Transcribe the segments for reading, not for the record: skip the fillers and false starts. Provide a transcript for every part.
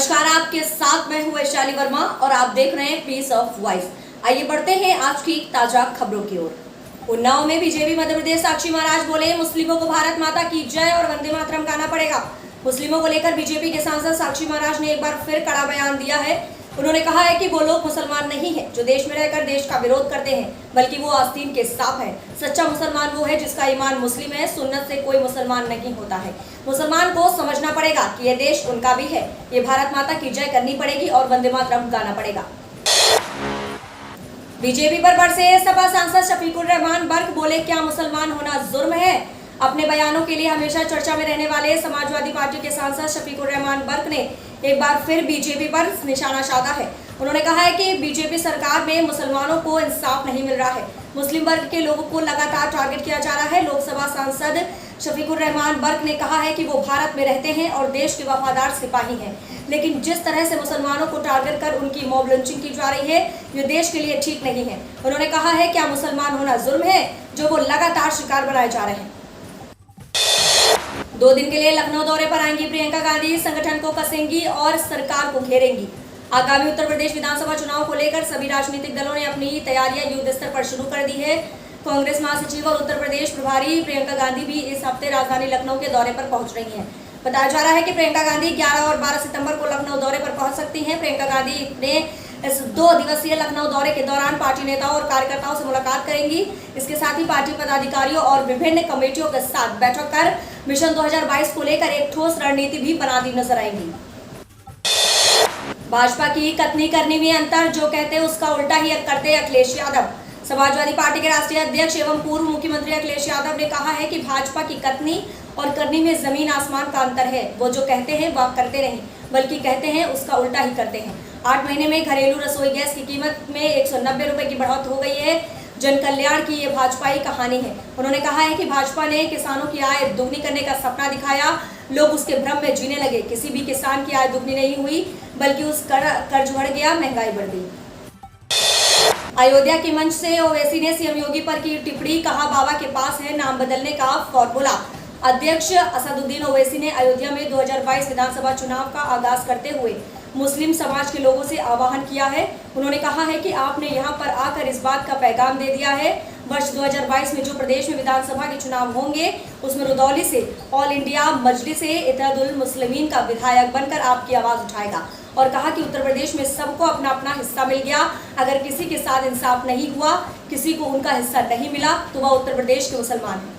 नमस्कार, आपके साथ मैं हूं वैशाली वर्मा और आप देख रहे हैं पीस ऑफ वॉइस। आइए बढ़ते हैं आज की ताजा खबरों की ओर। उन्नाव में बीजेपी मध्य प्रदेश साक्षी महाराज बोले, मुस्लिमों को भारत माता की जय और वंदे मातरम गाना पड़ेगा। मुस्लिमों को लेकर बीजेपी के सांसद साक्षी महाराज ने एक बार फिर कड़ा बयान दिया है। उन्होंने कहा है कि वो लोग मुसलमान नहीं है जो देश में रहकर देश का विरोध करते हैं, बल्कि वो आस्तीन के सांप है। सच्चा मुसलमान वो है जिसका ईमान मुस्लिम है, सुन्नत से कोई मुसलमान नहीं होता है। मुसलमान को समझना पड़ेगा कि ये देश उनका भी है, ये भारत माता की जय करनी पड़ेगी और वंदे मातरम गाना पड़ेगा। बीजेपी पर बरसे सपा सांसद शफीकुर रहमान बर्क बोले, क्या मुसलमान होना जुर्म है? अपने बयानों के लिए हमेशा चर्चा में रहने वाले समाजवादी पार्टी के सांसद शफीकुर रहमान बर्क ने एक बार फिर बीजेपी पर निशाना साधा है। उन्होंने कहा है कि बीजेपी सरकार में मुसलमानों को इंसाफ नहीं मिल रहा है। मुस्लिम वर्ग के लोगों को लगातार टारगेट किया जा रहा है। लोकसभा सांसद शफीकुर रहमान बर्क ने कहा है कि वो भारत में रहते हैं और देश के वफादार सिपाही हैं, लेकिन जिस तरह से मुसलमानों को टारगेट कर उनकी मॉब लिंचिंग की जा रही है, ये देश के लिए ठीक नहीं है। उन्होंने कहा है, क्या मुसलमान होना जुर्म है जो वो लगातार शिकार बनाए जा रहे हैं। 2 दिन के लिए लखनऊ दौरे पर आएंगी प्रियंका गांधी, संगठन को कसेंगी और सरकार को घेरेंगी। आगामी उत्तर प्रदेश विधानसभा चुनाव को लेकर सभी राजनीतिक दलों ने अपनी तैयारियां युद्ध स्तर पर शुरू कर दी है। कांग्रेस महासचिव और उत्तर प्रदेश प्रभारी प्रियंका गांधी भी इस हफ्ते राजधानी लखनऊ के दौरे पर पहुंच रही हैं। बताया जा रहा है कि प्रियंका गांधी 11 और 12 सितंबर को लखनऊ दौरे पर पहुंच सकती हैं। प्रियंका गांधी ने इस 2 दिवसीय लखनऊ दौरे के दौरान पार्टी नेताओं और कार्यकर्ताओं से मुलाकात करेंगी। इसके साथ ही पार्टी पदाधिकारियों और विभिन्न कमेटियों के साथ बैठक कर मिशन 2022 को लेकर एक ठोस रणनीति भी बनाती नजर आएगी। भाजपा की कथनी करनी में अंतर, जो कहते उसका उल्टा ही करते अखिलेश यादव। समाजवादी पार्टी के राष्ट्रीय अध्यक्ष एवं पूर्व मुख्यमंत्री अखिलेश यादव ने कहा है कि भाजपा की कथनी और करनी में जमीन आसमान का अंतर है। वो जो कहते हैं वह करते नहीं, बल्कि कहते हैं उसका उल्टा ही करते हैं। 8 महीने में घरेलू रसोई गैस की कीमत में 190 रुपए की बढ़ोतरी हो गई है। जन कल्याण की ये भाजपा की कहानी है। उन्होंने कहा है कि भाजपा ने किसानों की आय दुगनी करने का सपना दिखाया, लोग उसके भ्रम में जीने लगे। किसी भी किसान की आय दुगनी नहीं हुई, बल्कि उस कर्ज बढ़ गया, महंगाई बढ़ गई। अयोध्या के मंच से ओवैसी ने सीएम योगी पर की टिप्पणी, कहा बाबा के पास है नाम बदलने का फॉर्मूला। अध्यक्ष असदुद्दीन ओवैसी ने अयोध्या में 2022 विधानसभा चुनाव का आगाज करते हुए मुस्लिम समाज के लोगों से आह्वान किया है। उन्होंने कहा है कि आपने यहां पर आकर इस बात का पैगाम दे दिया है, वर्ष 2022 में जो प्रदेश में विधानसभा के चुनाव होंगे उसमें रुदौली से ऑल इंडिया मजलिस इत्तेहादुल मुस्लिमीन का विधायक बनकर आपकी आवाज उठाएगा। और कहा कि उत्तर प्रदेश में सबको अपना अपना हिस्सा मिल गया। अगर किसी के साथ इंसाफ नहीं हुआ, किसी को उनका हिस्सा नहीं मिला, तो वह उत्तर प्रदेश के मुसलमान है।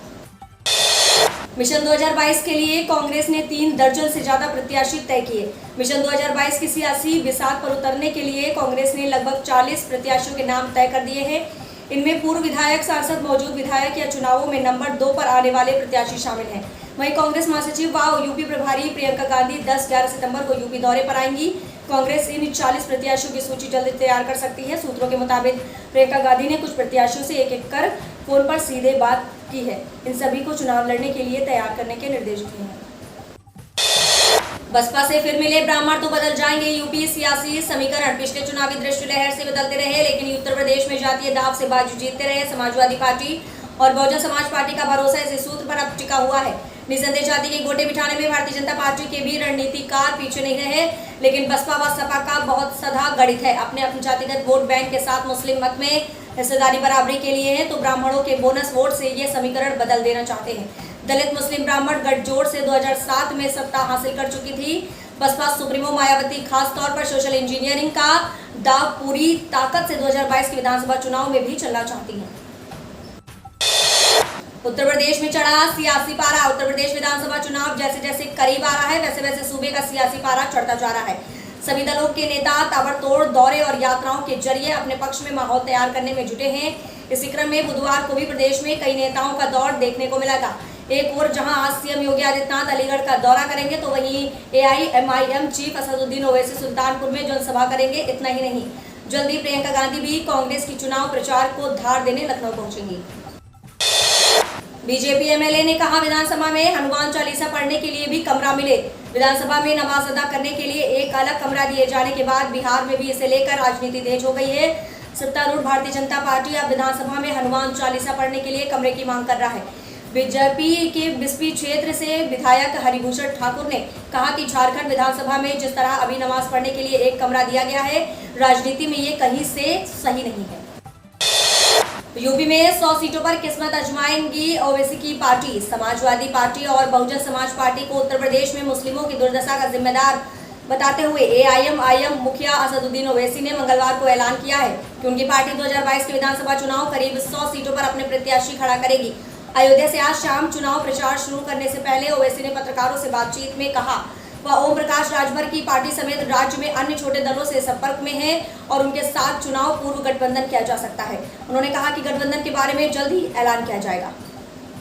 मिशन 2022 के लिए कांग्रेस ने 3 दर्जन से ज्यादा प्रत्याशी तय किए। मिशन 2022 की सियासी बिसात पर उतरने के लिए कांग्रेस ने लगभग 40 प्रत्याशियों के नाम तय कर दिए हैं। इनमें पूर्व विधायक, सांसद, मौजूद विधायक या चुनावों में नंबर 2 पर आने वाले प्रत्याशी शामिल हैं। वहीं कांग्रेस महासचिव व यूपी प्रभारी प्रियंका गांधी 10-11 सितंबर को यूपी दौरे पर आएंगी। कांग्रेस इन 40 प्रत्याशियों की सूची जल्द तैयार कर सकती है। सूत्रों के मुताबिक प्रियंका गांधी ने कुछ प्रत्याशियों से एक-एक कर फोन पर सीधे बात की है। इन सभी को चुनाव लड़ने के लिए तैयार करने के निर्देश दिए हैं। बसपा से फिर मिले ब्राह्मण तो बदल जाएंगे यूपी सियासी समीकरण। पिछले चुनावी दृष्टि लहर से बदलते रहे, लेकिन उत्तर प्रदेश में जातीय दाव से बाजी जीतते रहे समाजवादी पार्टी और बहुजन समाज पार्टी का भरोसा इस सूत्र पर अब टिका हुआ है। निसंदेह जाति के गोटे बिठाने में भारतीय जनता पार्टी के भी रणनीतिकार पीछे नहीं रहे, लेकिन बसपा व सपा का बहुत सदा गणित है। अपने जातिगत वोट बैंक के साथ मुस्लिम मत में हिस्सेदारी बराबरी के लिए है, तो ब्राह्मणों के बोनस वोट से ये समीकरण बदल देना चाहते हैं। दलित मुस्लिम ब्राह्मण गठजोड़ से 2007 में सत्ता हासिल कर चुकी थी। बसपा सुप्रीमो मायावती खास तौर पर सोशल इंजीनियरिंग का दाव पूरी ताकत से 2022 के विधानसभा चुनाव में भी चलना चाहती है। उत्तर प्रदेश में चढ़ा सियासी पारा। उत्तर प्रदेश विधानसभा चुनाव जैसे जैसे करीब आ रहा है, वैसे वैसे सूबे का सियासी पारा चढ़ता जा रहा है। सभी दलों के नेता ताबड़तोड़ दौरे और यात्राओं के जरिए अपने पक्ष में माहौल तैयार करने में जुटे हैं। इसी क्रम में बुधवार को भी प्रदेश में कई नेताओं का दौर देखने को मिलेगा। एक और जहां आज सीएम योगी आदित्यनाथ अलीगढ़ का दौरा करेंगे, तो वहीं AIMIM चीफ असदुद्दीन ओवैसी सुल्तानपुर में जनसभा करेंगे। इतना ही नहीं, जल्दी प्रियंका गांधी भी कांग्रेस की चुनाव प्रचार को धार देने लखनऊ पहुंचेंगी। बीजेपी MLA ने कहा, विधानसभा में हनुमान चालीसा पढ़ने के लिए भी कमरा मिले। विधानसभा में नमाज अदा करने के लिए एक अलग कमरा दिए जाने के बाद बिहार में भी इसे लेकर राजनीति तेज हो गई है। सत्तारूढ़ भारतीय जनता पार्टी अब विधानसभा में हनुमान चालीसा पढ़ने के लिए कमरे की मांग कर रहा है। बीजेपी के बिस्पी क्षेत्र से विधायक हरिभूषण ठाकुर ने कहा कि झारखंड विधानसभा में जिस तरह अभी नमाज पढ़ने के लिए एक कमरा दिया गया है, राजनीति में ये कहीं से सही नहीं है। यूपी में 100 सीटों पर किस्मत आजमाएंगी ओवैसी की पार्टी। समाजवादी पार्टी और बहुजन समाज पार्टी को उत्तर प्रदेश में मुस्लिमों की दुर्दशा का जिम्मेदार बताते हुए एआईएमआईएम मुखिया असदुद्दीन ओवैसी ने मंगलवार को ऐलान किया है कि उनकी पार्टी 2022 के विधानसभा चुनाव करीब 100 सीटों पर अपने प्रत्याशी खड़ा करेगी। अयोध्या से आज शाम चुनाव प्रचार शुरू करने से पहले ओवैसी ने पत्रकारों से बातचीत में कहा वह ओम प्रकाश राजभर की पार्टी समेत राज्य में अन्य छोटे दलों से संपर्क में है और उनके साथ चुनाव पूर्व गठबंधन किया जा सकता है। उन्होंने कहा कि गठबंधन के बारे में जल्द ही ऐलान किया जाएगा।